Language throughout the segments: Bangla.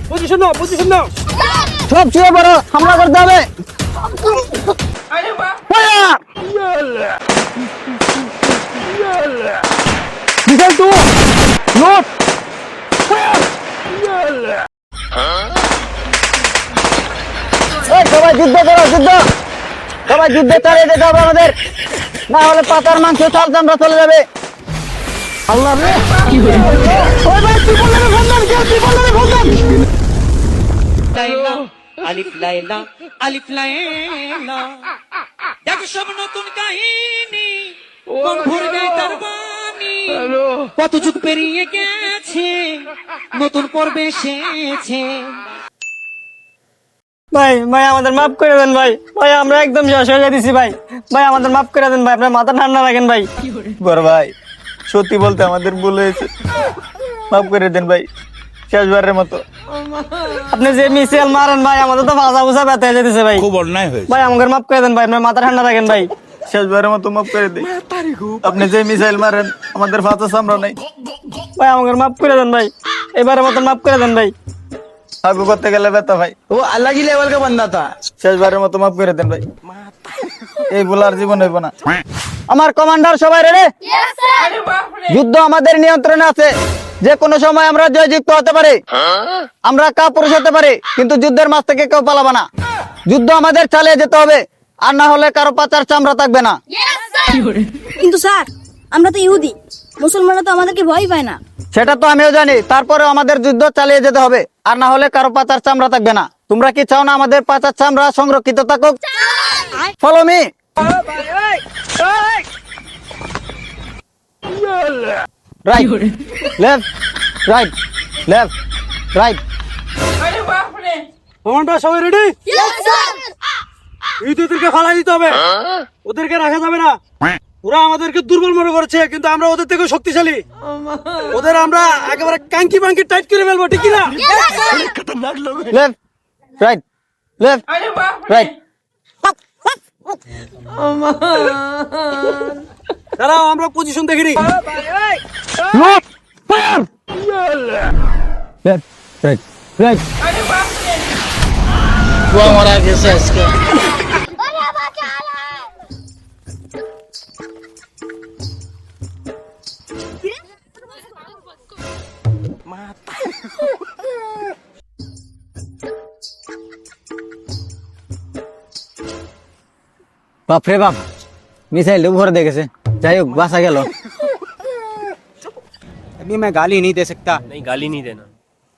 পজিশন নাও, পজিশন নাও। সব ছুঁয়ে পড়ো, হামলা করতে হবে। Missile to load. সবাই যুদ্ধ করো, যুদ্ধ। সবাই যুদ্ধে চালিয়ে যেতে হবে আমাদের, না হলে পাতার মাংস চাল চামড়া চলে যাবে। আল্লাহ রে, ওই ভাই কি বললেন? ফোন দেন, কি বললেন? ফোন দেন। লাইলা আলিফ লাইলা আলিফ লাইলা দেখো সব নতুন কাহিনী মন ভরবে তার বাণী কত যুগ পেরিয়ে গেছে নতুন পর্বে এসেছে। ভাই ভাই আমাদের মাফ করে দেন ভাই। ভাই আমরা একদম শেষ হয়ে যাচ্ছি ভাই। ভাই আমাদের মাফ করে দেন ভাই, আপনার মাথা ঠান্ডা রাখেন ভাই। বড় ভাই সত্যি বলতে আমাদের ভুল হয়েছে, মাফ করে দেন ভাই, শেষবারের মতো। আপনি যে মিসাইল মারেন ভাই, আমাদের তো ভাজা ভুজা ব্যথা হয়ে যেতেছে ভাই, খুব অন্যায় হয়েছে ভাই। আমাদের মাফ করে দেন ভাই, আপনার মাথা ঠান্ডা রাখেন ভাই, শেষবারের মতো মাফ করে দিন। আপনি যে মিসাইল মারেন আমাদের ফাঁচা সামরা নাই ভাই, আমাদের মাফ করে দেন ভাই, এবারের মতো মাফ করে দেন ভাই। আগু করতে গেলে ব্যথা ভাই, ও আল্লাহ কি লেভেল কা বান্দা থা। শেষবারের মতো মাফ করে দেন ভাই, এই ভুল আর জীবন হইব না। আমার কমান্ডার সবাই রেডি? যুদ্ধ আমাদের নিয়ন্ত্রণে আছে, যে কোনো সময় আমরা জয়যুক্ত হতে পারি, আমরা কাপুরুষ হতে পারি, কিন্তু যুদ্ধের মাঝ থেকে কেউ পালাবে না। যুদ্ধ আমাদের চালিয়ে যেতে হবে, আর না হলে কারো পাচার চামড়া থাকবে না। কিন্তু স্যার আমরা তো ইহুদি, মুসলমানরা তো আমাদেরকে ভয় পায় না। সেটা তো আমিও জানি, তারপরে আমাদের যুদ্ধ চালিয়ে যেতে হবে, আর না হলে কারো পাচার চামড়া থাকবে না। তোমরা কি চাও না আমাদের পাচার চামড়া সংরক্ষিত থাকুক? Follow me. Right left right left right. Commander সবাই রেডি? ওদেরকে ফালাই দিতে হবে, ওদেরকে রাখা যাবে না। ওরা আমাদেরকে দুর্বল মনে করেছে, কিন্তু আমরা ওদের থেকে শক্তিশালী। ওদের আমরা একেবারে কাঙ্কি বাঙ্কি টাইট করে ফেলবো, ঠিক না? Left right left right. দাঁড়াও, আমরা পজিশন দেখে নিই। Look! Fire! Left, right, right. Gua mora gese aske. বাপ রে বাপ, মিসাইল উপরে দেখেছে। যাই হোক বাঁচা গেল। अभी मैं गाली नहीं दे सकता। नहीं गाली नहीं देना।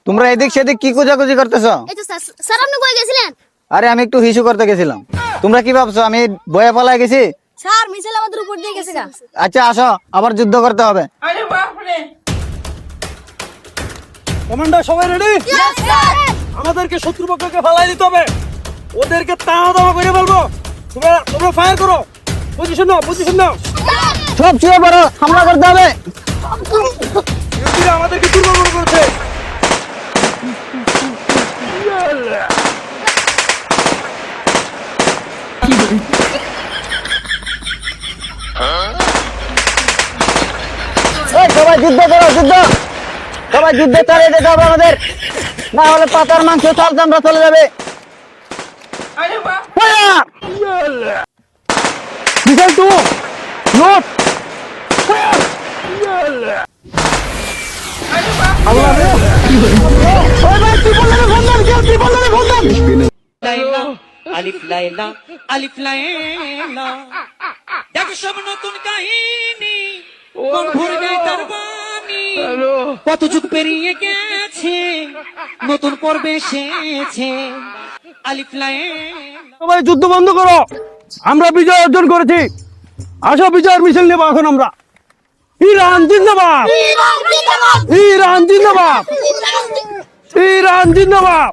তোমরা এদিক সেদিক কি খোঁজাখুঁজি করতেছো? এই তো স্যার আপনি কই গেছিলেন? আরে আমি একটু হিসু করতে গেছিলাম। তোমরা কি ভাবছো আমি বয়ে পালায় গেছি? স্যার মিসাইল আমাদের উপর দিয়ে গেছে গা। আচ্ছা আসো, আবার যুদ্ধ করতে হবে। কমান্ডার সবাই রেডি? আমাদেরকে শত্রুপক্ষকে ফালাই দিতে হবে, ওদেরকে তাড়া দাওয়া করে বলবো। তোমরা ফায়ার করো, পজিশন নাও, পজিশন নাও। সব ছুঁয়ে পড়ো, হামলা করতে হবে। ইহুদিরা আমাদেরকে দুর্বল মনে করেছে। এই সবাই যুদ্ধ করো, যুদ্ধ। সবাই যুদ্ধে চালিয়ে যেতে হবে আমাদের, না হলে পাতার মাংস চাল চামড়া চলে যাবে। Missile to load. আল্লাহ রে, ওই ভাই কি বললেন? ফোন দেন, কি বললেন? ফোন দেন। লাইলা আলিফ লাইলা আলিফ লাইলা দেখো সব নতুন কাহিনী মন ভরবে তার বাণী কত যুগ পেরিয়ে গেছে নতুন পর্বে এসেছে। আলিফ লাইলা সবাই যুদ্ধ বন্ধ করো, আমরা বিজয় অর্জন করেছি। আসো বিজয়ের মিছিল নেবো এখন আমরা। ইরান জিন্দাবাদ, ইরান জিন্দাবাদ, ইরান জিন্দাবাদ।